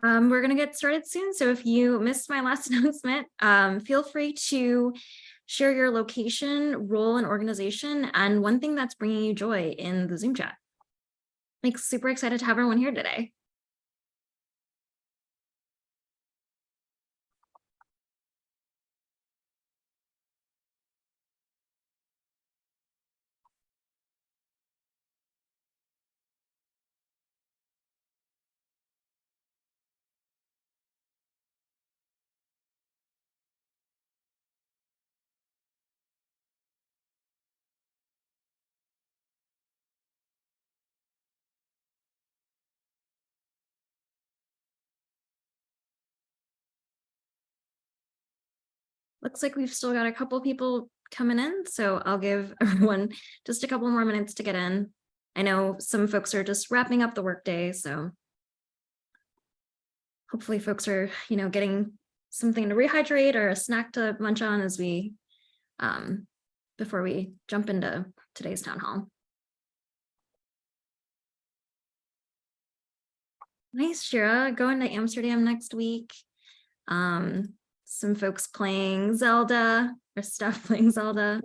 We're going to get started soon. So if you missed my last announcement, feel free to share your location, role, and organization, and one thing that's bringing you joy in the Zoom chat. Like, super excited to have everyone here today. Looks like we've still got a couple people coming in, so I'll give everyone just a couple more minutes to get in. I know some folks are just wrapping up the workday, so hopefully folks are, getting something to rehydrate or a snack to munch on as we, before we jump into today's town hall. Nice, Shira. Going to Amsterdam next week. Some folks playing Zelda or stuff playing Zelda.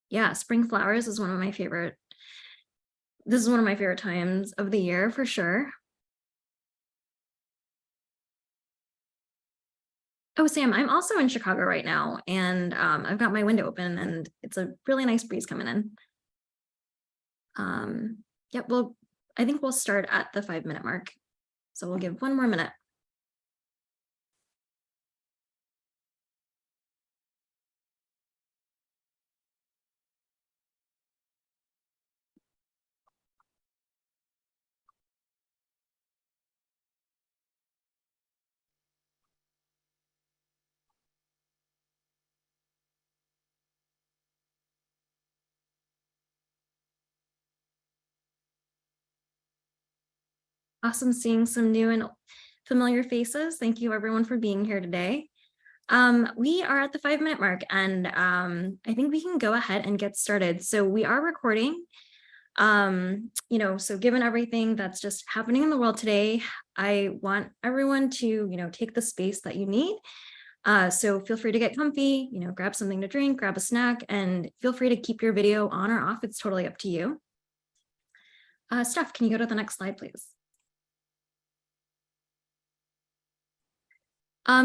Yeah, spring flowers is one of my favorite. This is one of my favorite times of the year for sure. Oh, Sam, I'm also in Chicago right now, and I've got my window open and it's a really nice breeze coming in. Yep, well, I think we'll start at the 5-minute mark. So we'll give one more minute. Awesome seeing some new and familiar faces. Thank you everyone for being here today. We are at the 5-minute mark, and I think we can go ahead and get started. So we are recording. So given everything that's just happening in the world today, I want everyone to, take the space that you need. So feel free to get comfy, grab something to drink, grab a snack, and feel free to keep your video on or off. It's totally up to you. Steph, can you go to the next slide, please?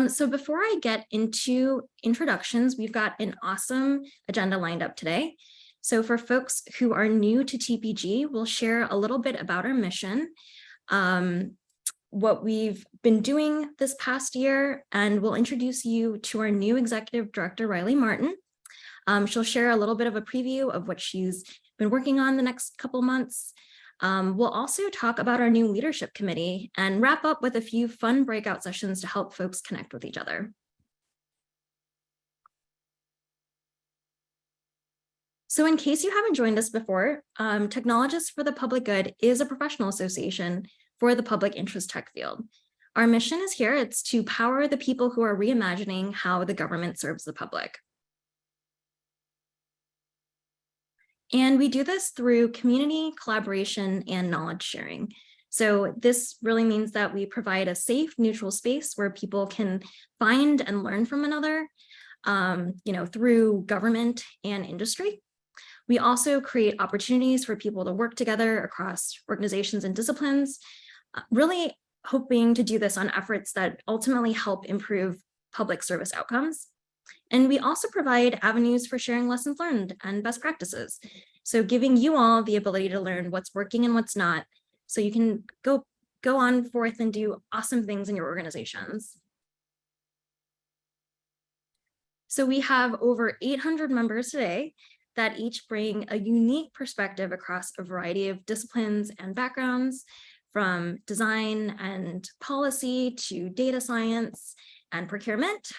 So before I get into introductions, we've got an awesome agenda lined up today. So for folks who are new to TPG, we'll share a little bit about our mission, what we've been doing this past year, and we'll introduce you to our new executive director, Reilly Martin. She'll share a little bit of a preview of what she's been working on the next couple months. We'll also talk about our new leadership committee and wrap up with a few fun breakout sessions to help folks connect with each other. So in case you haven't joined us before, Technologists for the Public Good is a professional association for the public interest tech field. Our mission is here. It's to power the people who are reimagining how the government serves the public. And we do this through community, collaboration, and knowledge sharing. So this really means that we provide a safe, neutral space where people can find and learn from another, through government and industry. We also create opportunities for people to work together across organizations and disciplines, really hoping to do this on efforts that ultimately help improve public service outcomes. And we also provide avenues for sharing lessons learned and best practices. So giving you all the ability to learn what's working and what's not, so you can go on forth and do awesome things in your organizations. So we have over 800 members today that each bring a unique perspective across a variety of disciplines and backgrounds, from design and policy to data science and procurement.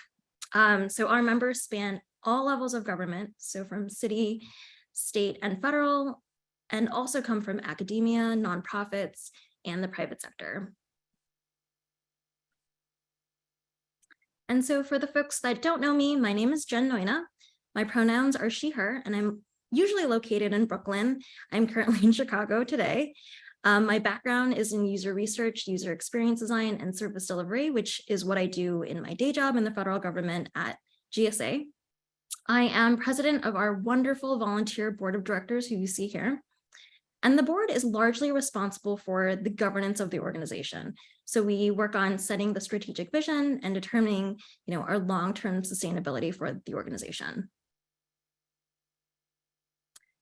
So our members span all levels of government, so from city, state, and federal, and also come from academia, nonprofits, and the private sector. And so for the folks that don't know me, my name is Jen Noina. My pronouns are she, her, and I'm usually located in Brooklyn. I'm currently in Chicago today. My background is in user research, user experience design, and service delivery, which is what I do in my day job in the federal government at GSA. I am president of our wonderful volunteer board of directors who you see here. And the board is largely responsible for the governance of the organization. So we work on setting the strategic vision and determining, our long-term sustainability for the organization.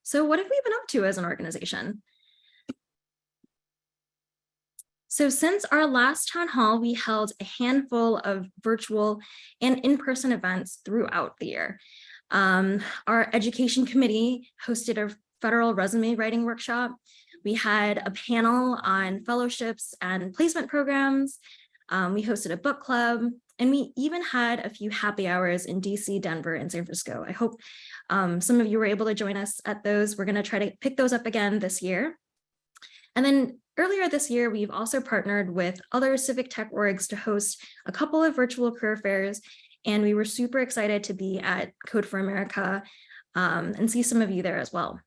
So what have we been up to as an organization? So since our last town hall, we held a handful of virtual and in-person events throughout the year. Our education committee hosted a federal resume writing workshop. We had a panel on fellowships and placement programs. We hosted a book club, and we even had a few happy hours in DC, Denver, and San Francisco. I hope some of you were able to join us at those. We're going to try to pick those up again this year. And then earlier this year, we've also partnered with other civic tech orgs to host a couple of virtual career fairs. And we were super excited to be at Code for America and see some of you there as well.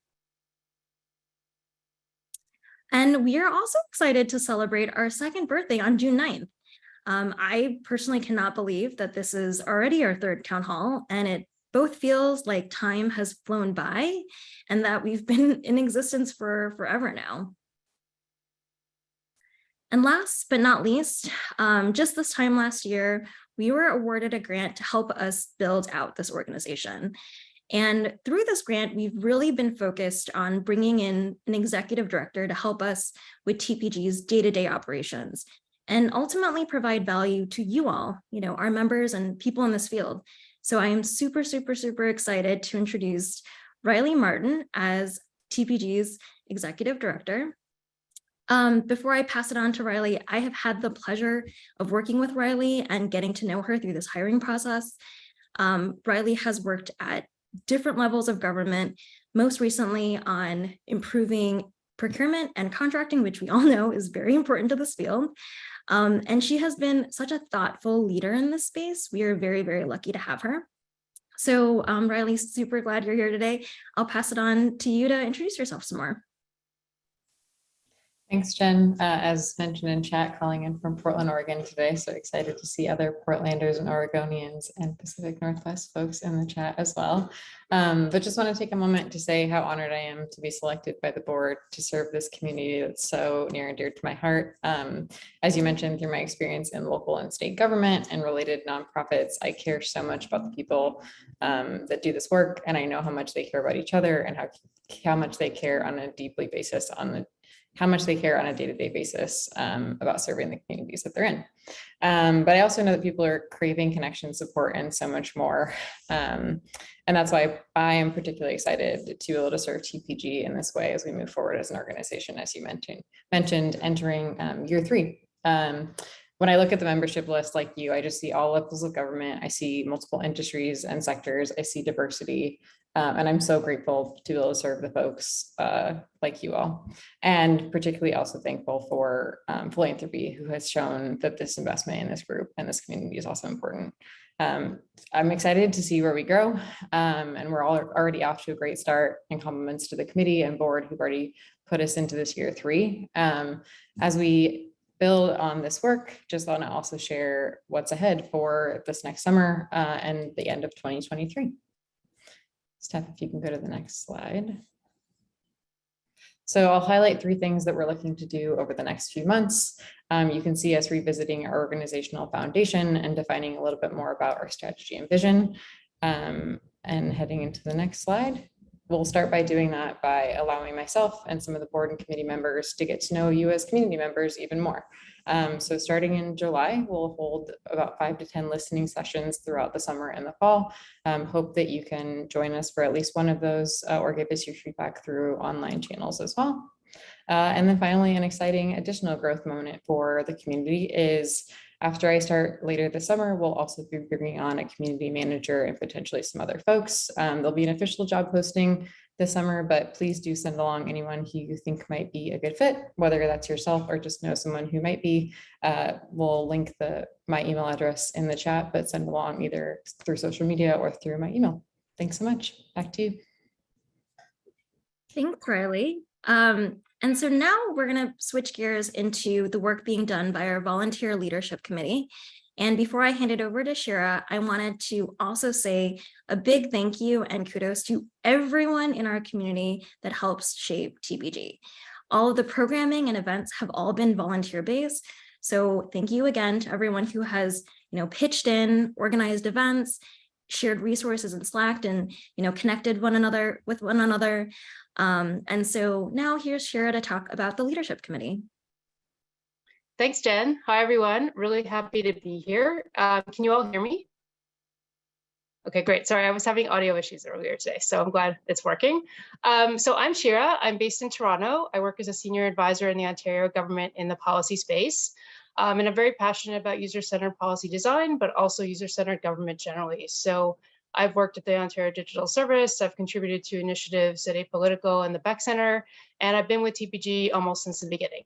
And we are also excited to celebrate our second birthday on June 9th. I personally cannot believe that this is already our third town hall, and it both feels like time has flown by and that we've been in existence for forever now. And last but not least, just this time last year, we were awarded a grant to help us build out this organization. And through this grant, we've really been focused on bringing in an executive director to help us with TPG's day-to-day operations and ultimately provide value to you all, our members and people in this field. So I am super, super, super excited to introduce Reilly Martin as TPG's executive director. Before I pass it on to Reilly, I have had the pleasure of working with Reilly and getting to know her through this hiring process. Reilly has worked at different levels of government, most recently on improving procurement and contracting, which we all know is very important to this field. And she has been such a thoughtful leader in this space. We are very, very lucky to have her. So Reilly, super glad you're here today. I'll pass it on to you to introduce yourself some more. Thanks, Jen. As mentioned in chat, calling in from Portland, Oregon today. So excited to see other Portlanders and Oregonians and Pacific Northwest folks in the chat as well. But just want to take a moment to say how honored I am to be selected by the board to serve this community that's so near and dear to my heart. As you mentioned, through my experience in local and state government and related nonprofits, I care so much about the people that do this work. And I know how much they care about each other and how much they care on a deeply basis how much they care on a day-to-day basis about serving the communities that they're in. But I also know that people are craving connection, support, and so much more. And that's why I am particularly excited to be able to serve TPG in this way as we move forward as an organization, as you mentioned entering year 3. When I look at the membership list like you, I just see all levels of government. I see multiple industries and sectors. I see diversity. And I'm so grateful to be able to serve the folks like you all. And particularly also thankful for philanthropy, who has shown that this investment in this group and this community is also important. I'm excited to see where we grow. And we're all already off to a great start, and compliments to the committee and board who've already put us into this year 3. As we build on this work, just want to also share what's ahead for this next summer and the end of 2023. Steph, if you can go to the next slide. So I'll highlight 3 things that we're looking to do over the next few months. You can see us revisiting our organizational foundation and defining a little bit more about our strategy and vision. And heading into the next slide. We'll start by doing that by allowing myself and some of the board and committee members to get to know you as community members even more. So starting in July, we'll hold about 5 to 10 listening sessions throughout the summer and the fall. Hope that you can join us for at least one of those or give us your feedback through online channels as well. And then finally, an exciting additional growth moment for the community is after I start later this summer, we'll also be bringing on a community manager and potentially some other folks. There'll be an official job posting this summer, but please do send along anyone who you think might be a good fit, whether that's yourself or just know someone who might be. We'll link my email address in the chat, but send along either through social media or through my email. Thanks so much. Back to you. Thanks, Reilly. And so now we're going to switch gears into the work being done by our volunteer leadership committee. And before I hand it over to Shira, I wanted to also say a big thank you and kudos to everyone in our community that helps shape TPG. All of the programming and events have all been volunteer-based. So thank you again to everyone who has, pitched in, organized events, shared resources in Slack, and connected with one another. And so now here's Shira to talk about the leadership committee. Thanks, Jen. Hi, everyone. Really happy to be here. Can you all hear me? Okay, great. Sorry, I was having audio issues earlier today, so I'm glad it's working. So I'm Shira. I'm based in Toronto. I work as a senior advisor in the Ontario government in the policy space. And I'm very passionate about user-centered policy design, but also user-centered government generally. So I've worked at the Ontario Digital Service. I've contributed to initiatives at Apolitical and the Beck Center, and I've been with TPG almost since the beginning.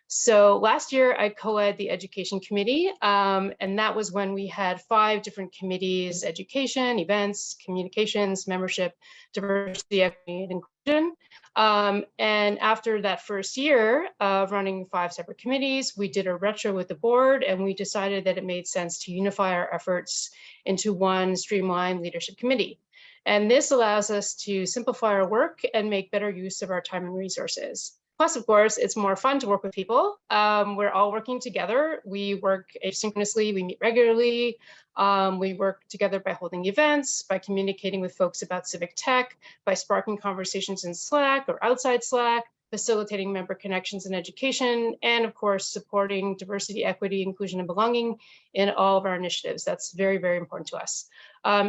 So last year I co-ed the education committee, and that was when we had 5 different committees: education, events, communications, membership, diversity, equity, and inclusion. And after that first year of running 5 separate committees, we did a retro with the board, and we decided that it made sense to unify our efforts into one streamlined leadership committee. And this allows us to simplify our work and make better use of our time and resources. Plus, of course, it's more fun to work with people. We're all working together. We work asynchronously, we meet regularly. We work together by holding events, by communicating with folks about civic tech, by sparking conversations in Slack or outside Slack, facilitating member connections in education, and of course, supporting diversity, equity, inclusion, and belonging in all of our initiatives. That's very, very important to us.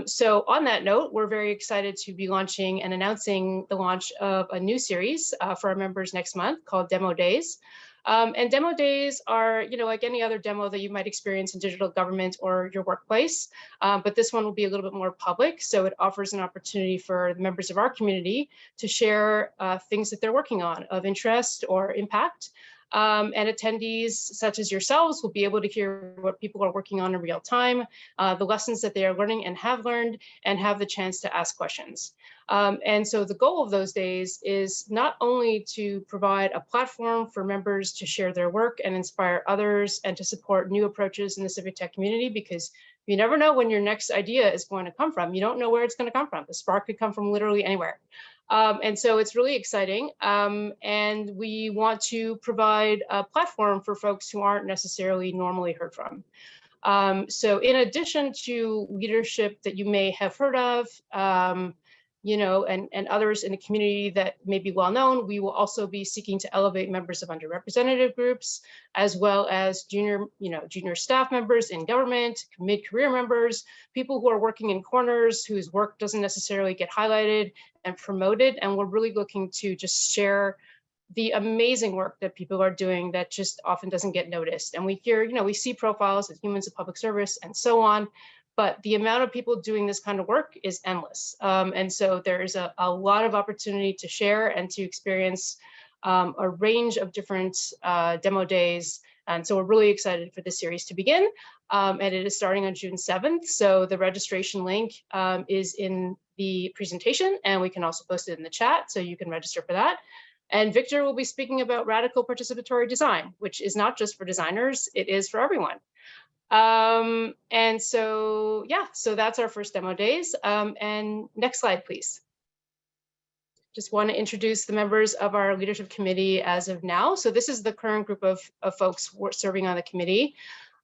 So on that note, we're very excited to be launching and announcing the launch of a new series for our members next month called Demo Days. And demo days are, like any other demo that you might experience in digital government or your workplace, but this one will be a little bit more public. So it offers an opportunity for the members of our community to share things that they're working on of interest or impact. And attendees such as yourselves will be able to hear what people are working on in real time, the lessons that they are learning and have learned, and have the chance to ask questions. And so the goal of those days is not only to provide a platform for members to share their work and inspire others and to support new approaches in the civic tech community, because you never know when your next idea is going to come from. You don't know where it's going to come from. The spark could come from literally anywhere. And so it's really exciting. And we want to provide a platform for folks who aren't necessarily normally heard from. So in addition to leadership that you may have heard of, and others in the community that may be well known, we will also be seeking to elevate members of underrepresented groups, as well as junior staff members in government, mid-career members, people who are working in corners whose work doesn't necessarily get highlighted and promoted. And we're really looking to just share the amazing work that people are doing that just often doesn't get noticed. And we hear, we see profiles of humans of public service and so on, but the amount of people doing this kind of work is endless. And so there is a lot of opportunity to share and to experience a range of different demo days. And so we're really excited for this series to begin. And it is starting on June 7th. So the registration link is in the presentation, and we can also post it in the chat, so you can register for that. And Victor will be speaking about radical participatory design, which is not just for designers, it is for everyone. And so, yeah, so that's our first demo days. And next slide, please. Just want to introduce the members of our leadership committee as of now. So this is the current group of folks who are serving on the committee.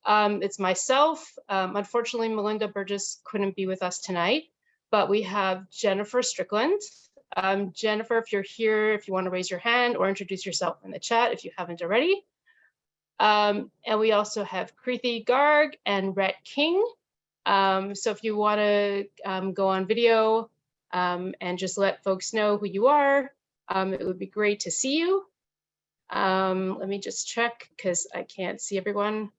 It's myself. Unfortunately, Melinda Burgess couldn't be with us tonight, but we have Jennifer Strickland. Jennifer, if you're here, if you want to raise your hand or introduce yourself in the chat if you haven't already. And we also have Kriti Garg and Rhett King. So if you want to go on video and just let folks know who you are, it would be great to see you. Let me just check because I can't see everyone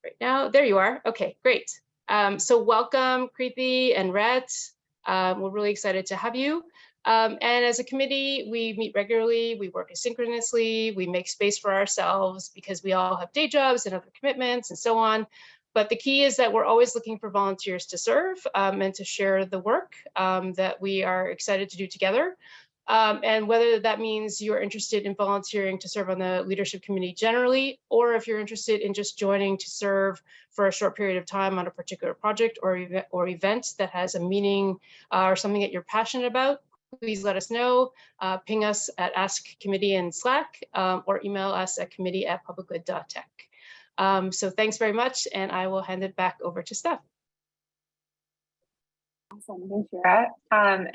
right now. There you are. Okay, great. So welcome, Kriti and Rhett. We're really excited to have you. And as a committee, we meet regularly, we work asynchronously, we make space for ourselves because we all have day jobs and other commitments and so on. But the key is that we're always looking for volunteers to serve and to share the work that we are excited to do together. And whether that means you're interested in volunteering to serve on the leadership committee generally, or if you're interested in just joining to serve for a short period of time on a particular project or event that has a meaning or something that you're passionate about, please let us know. Ping us at Ask Committee in Slack or email us at committee@publicgood.tech. So thanks very much, and I will hand it back over to Steph. Awesome, thank you, Kira. And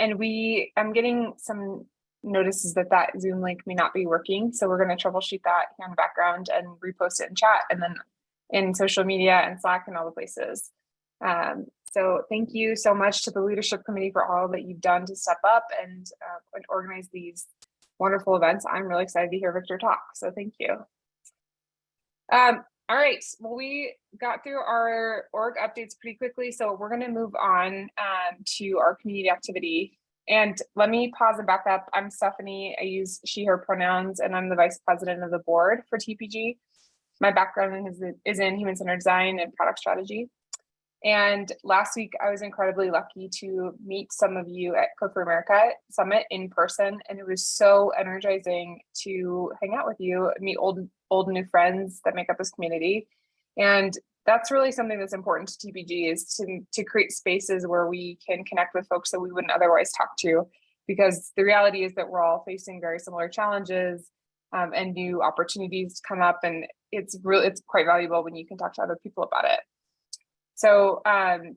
I'm getting some notices that Zoom link may not be working, so we're going to troubleshoot that here in the background and repost it in chat and then in social media and Slack and all the places. So thank you so much to the leadership committee for all that you've done to step up and organize these wonderful events. I'm really excited to hear Victor talk, so thank you. All right, well, we got through our org updates pretty quickly, so we're going to move on to our community activity. And let me pause and back up. I'm Stephanie. I use she, her pronouns, and I'm the vice president of the board for TPG. My background is in human-centered design and product strategy. And last week, I was incredibly lucky to meet some of you at Code for America Summit in person, and it was so energizing to hang out with you, meet old new friends that make up this community. And that's really something that's important to TPG, is to create spaces where we can connect with folks that we wouldn't otherwise talk to, because the reality is that we're all facing very similar challenges and new opportunities come up, and it's quite valuable when you can talk to other people about it. So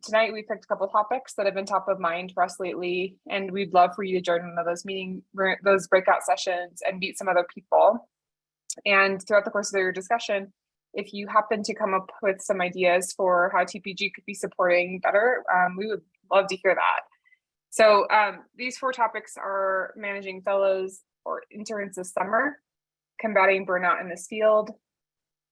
tonight we picked a couple of topics that have been top of mind for us lately, and we'd love for you to join one of those breakout sessions and meet some other people. And throughout the course of your discussion, if you happen to come up with some ideas for how TPG could be supporting better, we would love to hear that. So these 4 topics are managing fellows or interns this summer, combating burnout in this field,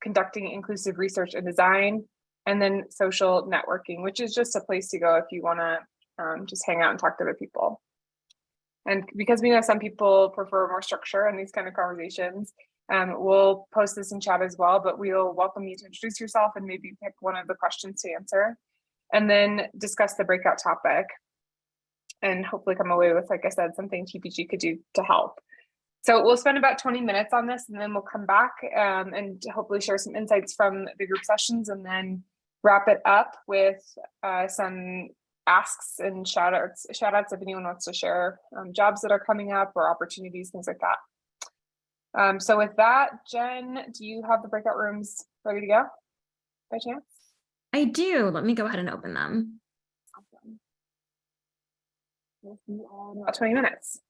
conducting inclusive research and design, and then social networking, which is just a place to go if you want to just hang out and talk to other people. And because we know some people prefer more structure in these kind of conversations, we'll post this in chat as well, but we'll welcome you to introduce yourself and maybe pick one of the questions to answer, and then discuss the breakout topic and hopefully come away with, like I said, something TPG could do to help. So we'll spend about 20 minutes on this, and then we'll come back and hopefully share some insights from the group sessions, and then wrap it up with some asks and shout outs if anyone wants to share jobs that are coming up or opportunities, things like that. So with that, Jen, do you have the breakout rooms ready to go by chance? I do. Let me go ahead and open them. Awesome. We'll see you all in about 20 minutes.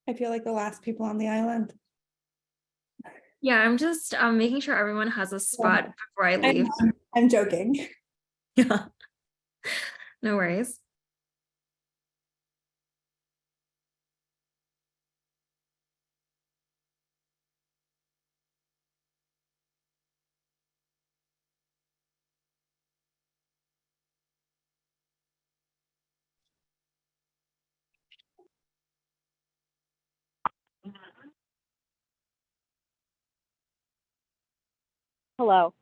I feel like the last people on the island. Yeah, I'm just making sure everyone has a spot before I leave. I'm joking. Yeah, no worries. Hello.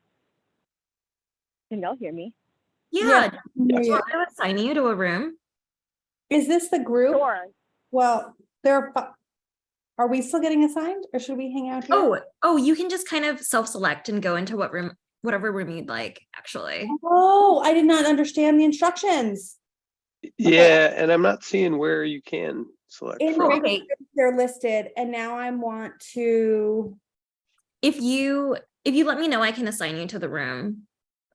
Can y'all hear me? Yeah, do you Yeah. want me to assign you to a room? Is this the group? Sure. Well, are we still getting assigned, or should we hang out here? Oh, you can just kind of self-select and go into whatever room you'd like, actually. Oh, I did not understand the instructions. Yeah, and I'm not seeing where you can select In from. Oh, okay. they're listed, and now I want to, If you let me know, I can assign you to the room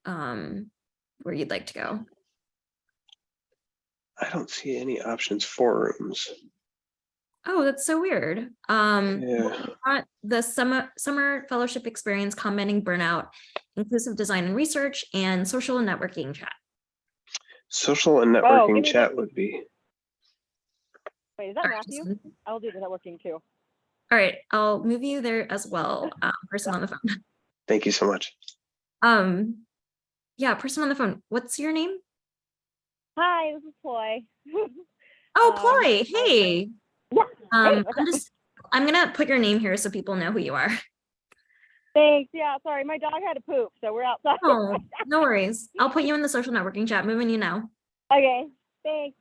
where you'd like to go. I don't see any options for rooms. Oh, that's so weird. Yeah. We've got the summer fellowship experience, commenting burnout, inclusive design and research, and social and networking chat. Social and Oh, networking give me chat the- would be. Wait, is that All right, Matthew? Jason. I'll do the networking too. All right, I'll move you there as well. Person on the phone. Thank you so much. Yeah, person on the phone. What's your name? Hi, this is Ploy. Oh, Um, Ploy. Hey. Yeah. Hey, what's up? I'm gonna put your name here so people know who you are. Thanks. Yeah, sorry, my dog had to poop, so we're outside. Oh, no worries. I'll put you in the social networking chat. Moving you now. Okay, thanks.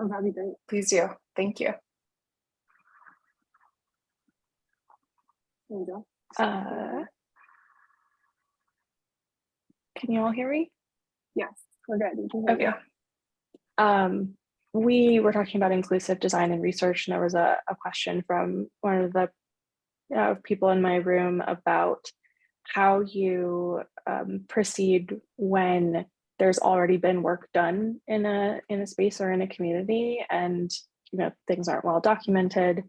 Oh, that'd be great. Please do. Thank you. There you go. Can you all hear me? Yes, we're good. Okay. We were talking about inclusive design and research, and there was a question from one of the people in my room about how you proceed when there's already been work done in a space or in a community, and things aren't well documented.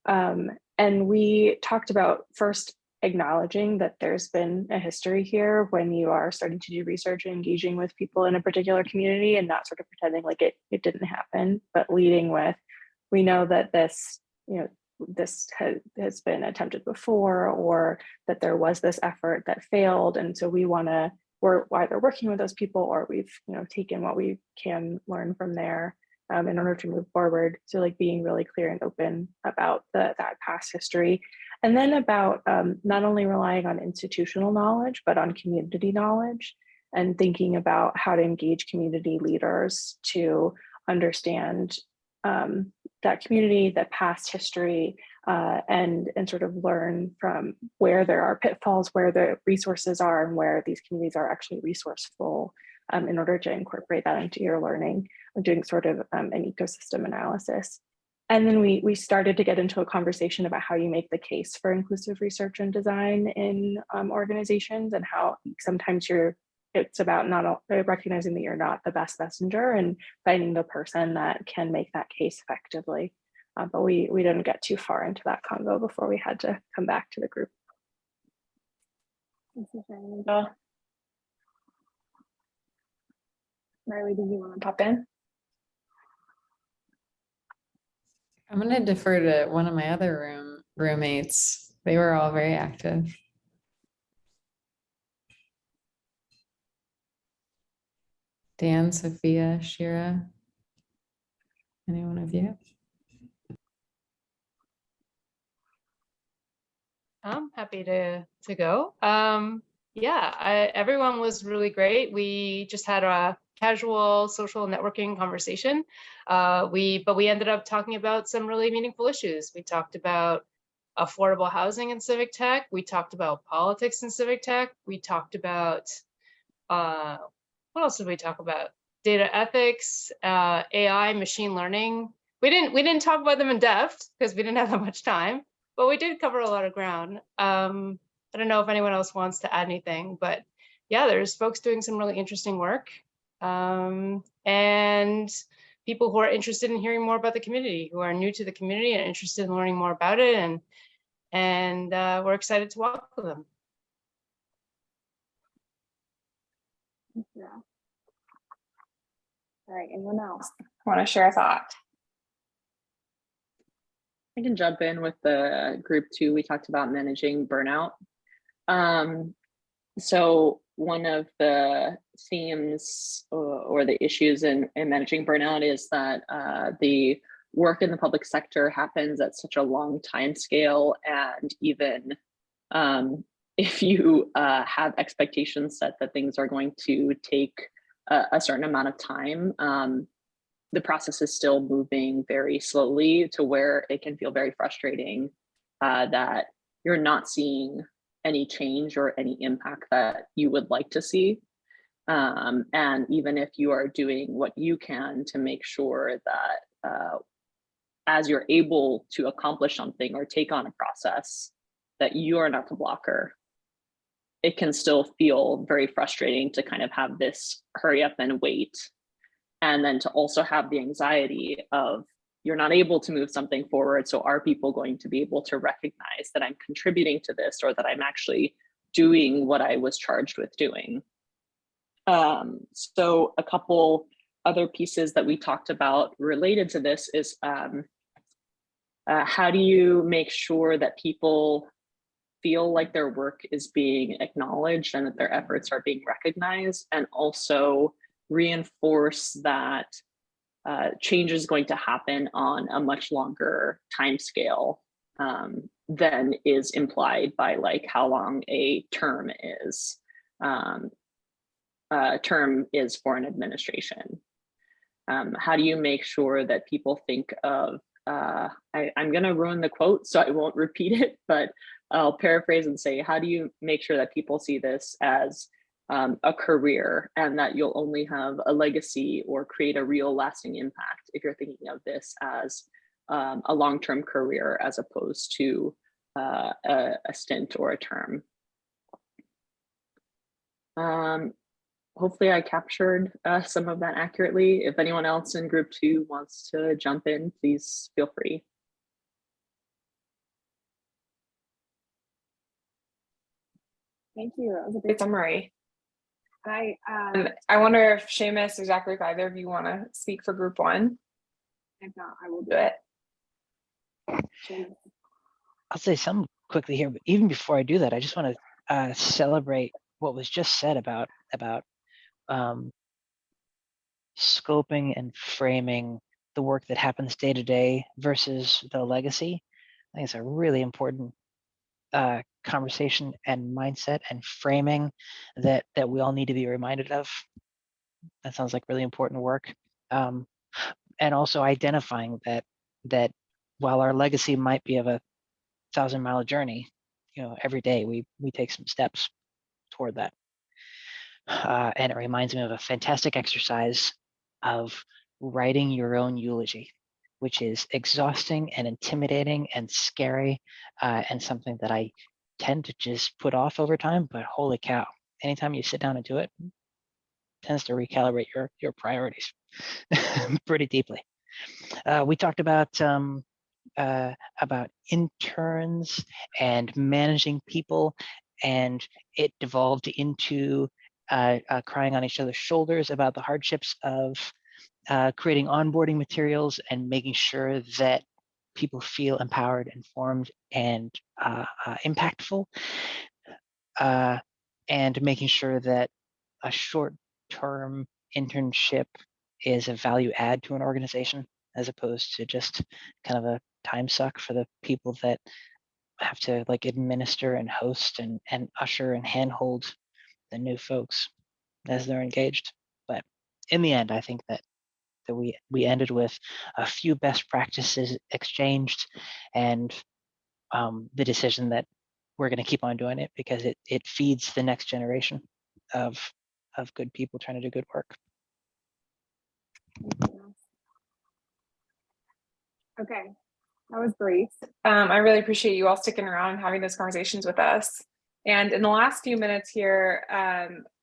And we talked about first acknowledging that there's been a history here when you are starting to do research and engaging with people in a particular community, and not sort of pretending like it didn't happen, but leading with, we know that this has been attempted before, or that there was this effort that failed, and so we're either working with those people, or we've taken what we can learn from there in order to move forward. So like being really clear and open about that past history, and then about not only relying on institutional knowledge, but on community knowledge, and thinking about how to engage community leaders to understand that community, that past history, and sort of learn from where there are pitfalls, where the resources are, and where these communities are actually resourceful, in order to incorporate that into your learning, or doing sort of an ecosystem analysis. And then we started to get into a conversation about how you make the case for inclusive research and design in organizations, and how sometimes it's about not recognizing that you're not the best messenger, and finding the person that can make that case effectively. But we didn't get too far into that convo before we had to come back to the group. Reilly, did you want to pop in? I'm going to defer to one of my other roommates. They were all very active. Dan, Sophia, Shira, any one of you? I'm happy to go. Yeah, everyone was really great. We just had a casual social networking conversation. But we ended up talking about some really meaningful issues. We talked about affordable housing in civic tech. We talked about politics in civic tech. We talked about what else did we talk about? Data ethics, AI, machine learning. We didn't talk about them in depth because we didn't have that much time, but we did cover a lot of ground. I don't know if anyone else wants to add anything, but yeah, there's folks doing some really interesting work, and people who are interested in hearing more about the community, who are new to the community and interested in learning more about it, and we're excited to welcome them. Yeah. All right, anyone else want to share a thought? I can jump in with the group too. We talked about managing burnout. So one of the themes or the issues in managing burnout is that the work in the public sector happens at such a long time scale, and even if you have expectations set that things are going to take a certain amount of time, the process is still moving very slowly to where it can feel very frustrating that you're not seeing any change or any impact that you would like to see. And even if you are doing what you can to make sure that as you're able to accomplish something or take on a process, that you are not the blocker, it can still feel very frustrating to kind of have this hurry up and wait. And then to also have the anxiety of you're not able to move something forward. So are people going to be able to recognize that I'm contributing to this, or that I'm actually doing what I was charged with doing? So a couple other pieces that we talked about related to this is how do you make sure that people feel like their work is being acknowledged and that their efforts are being recognized, and also reinforce that change is going to happen on a much longer time scale than is implied by like how long a term is. Term is for an administration. How do you make sure that people think of, I'm going to ruin the quote, so I won't repeat it, but I'll paraphrase and say, how do you make sure that people see this as a career, and that you'll only have a legacy or create a real lasting impact if you're thinking of this as a long-term career as opposed to a stint or a term? Hopefully I captured some of that accurately. If anyone else in group 2 wants to jump in, please feel free. Thank you. That was a great summary. I wonder if Seamus or Zachary, if either of you want to speak for group 1. If not, I will do it. Seamus. I'll say something quickly here, but even before I do that, I just want to celebrate what was just said about scoping and framing the work that happens day to day versus the legacy. I think it's a really important conversation and mindset and framing that we all need to be reminded of. That sounds like really important work. And also identifying that while our legacy might be of a 1,000-mile journey, every day we take some steps toward that. And it reminds me of a fantastic exercise of writing your own eulogy, which is exhausting and intimidating and scary, and something that I tend to just put off over time. But holy cow, anytime you sit down and do it, it tends to recalibrate your priorities pretty deeply. We talked about interns and managing people, and it devolved into crying on each other's shoulders about the hardships of creating onboarding materials and making sure that people feel empowered, informed, and impactful, and making sure that a short-term internship is a value add to an organization, as opposed to just kind of a time suck for the people that have to like administer and host and usher and handhold the new folks as they're engaged. But in the end, I think that we ended with a few best practices exchanged, and the decision that we're going to keep on doing it because it feeds the next generation of good people trying to do good work. Okay, that was great. I really appreciate you all sticking around and having those conversations with us. And in the last few minutes here,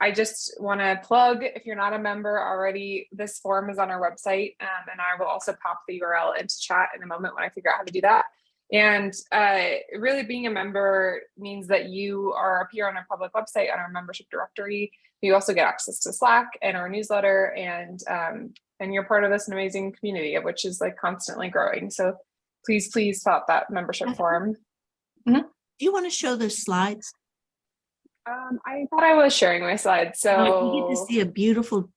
I just want to plug, if you're not a member already, this forum is on our website, and I will also pop the URL into chat in a moment when I figure out how to do that. And really being a member means that you are up here on our public website on our membership directory. You also get access to Slack and our newsletter, and you're part of this amazing community, which is like constantly growing. So please fill out that membership form. Do you want to show the slides? I thought I was sharing my slides, so you get to see a beautiful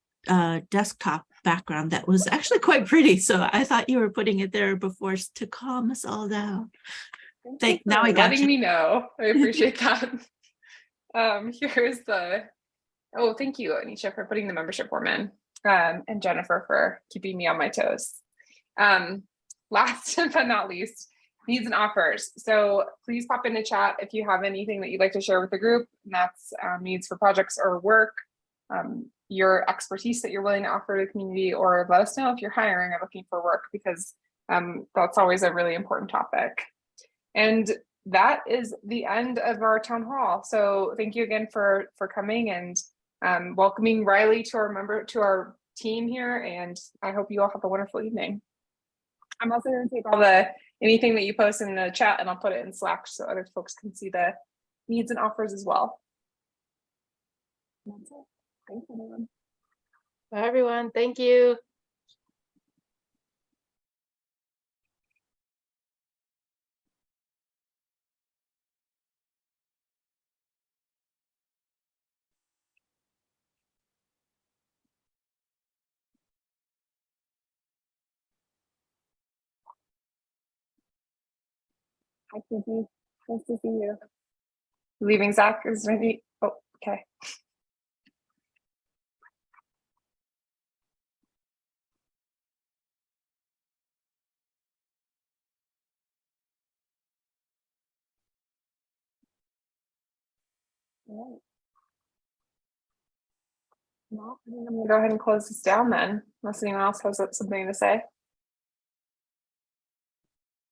desktop background that was actually quite pretty. So I thought you were putting it there before to calm us all down. Now I got letting me know. I appreciate that. Here's the, oh, thank you, Anisha, for putting the membership form in, and Jennifer for keeping me on my toes. Last but not least, needs and offers. So please pop in the chat if you have anything that you'd like to share with the group, and that's needs for projects or work, your expertise that you're willing to offer to the community, or let us know if you're hiring or looking for work, because that's always a really important topic. And that is the end of our town hall. So thank you again for coming and welcoming Reilly to our team here. And I hope you all have a wonderful evening. I'm also going to take all anything that you post in the chat, and I'll put it in Slack so other folks can see the needs and offers as well. That's it. Thanks, everyone. Bye, everyone. Thank you. Hi, Phoebe. Nice to see you. Leaving Zach is maybe. Oh, okay. All right. Well, I think I'm gonna go ahead and close this down then, unless anyone else has something to say.